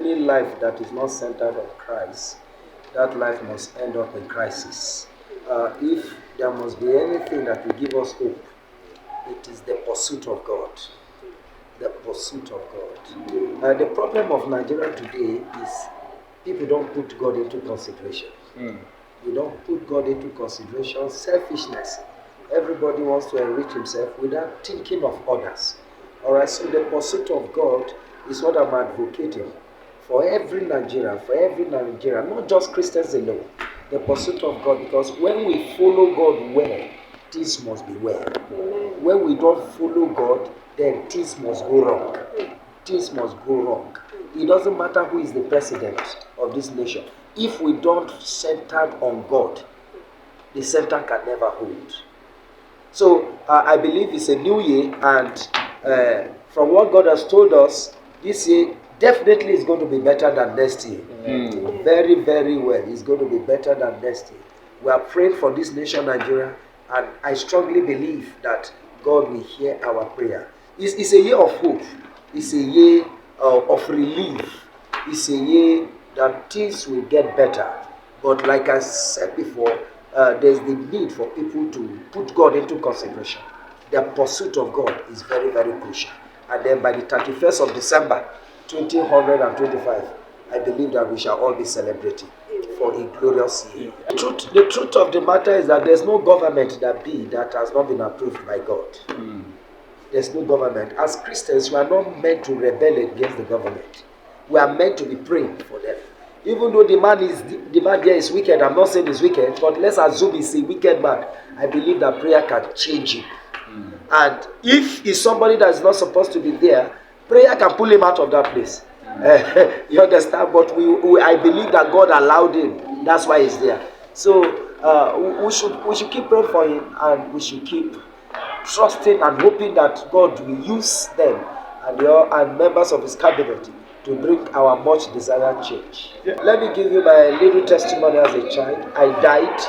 any life that is not centered on Christ, that life must end up in crisis. If there must be anything that will give us hope, it is the pursuit of God. The pursuit of God. The problem of Nigeria today is people don't put God into consideration. You don't put God into consideration. Selfishness. Everybody wants to enrich himself without thinking of others. Alright, so the pursuit of God is what I'm advocating for every Nigerian, not just Christians alone. The pursuit of God, because when we follow God well, things must be well. When we don't follow God, then things must go wrong. Things must go wrong. It doesn't matter who is the president of this nation. If we don't center on God, the center can never hold. So I believe it's a new year, and from what God has told us, this year definitely is going to be better than next year. Very, very well. It's going to be better than next year. We are praying for this nation, Nigeria, and I strongly believe that God will hear our prayer. It's a year of hope. It's a year of relief. It's a year that things will get better. But like I said before, there's the need for people to put God into consideration. The pursuit of God is very, very crucial. And then by the 31st of December, 2025, I believe that we shall all be celebrating for a glorious year. The truth of the matter is that there's no government that has not been approved by God. There's no government. As Christians, we are not meant to rebel against the government. We are meant to be praying for them. Even though the man there is wicked, I'm not saying he's wicked, but let's assume he's a wicked man. I believe that prayer can change him. And if he's somebody that is not supposed to be there, prayer can pull him out of that place. You understand? But I believe that God allowed him. That's why he's there. So we should keep praying for him, and we should keep trusting and hoping that God will use them and members of his cabinet to bring our much desired change. Let me give you my little testimony as a child. I died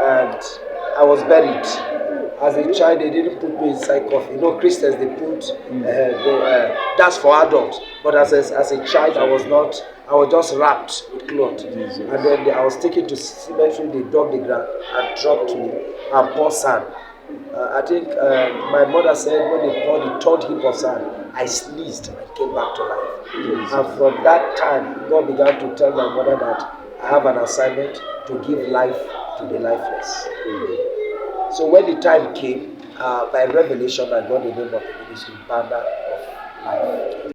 and I was buried. As a child, they didn't put me inside coffin. You know, Christians, they put, that's for adults. But as a child, I was just wrapped with cloth. And then I was taken to cemetery, they dug the ground and dropped me and poured sand. I think my mother said when they poured the third heap of sand, I sneezed and came back to life. And from that time, God began to tell my mother that I have an assignment to give life to the lifeless. So when the time came, by revelation, I got the name of the ministry, Banner of Life.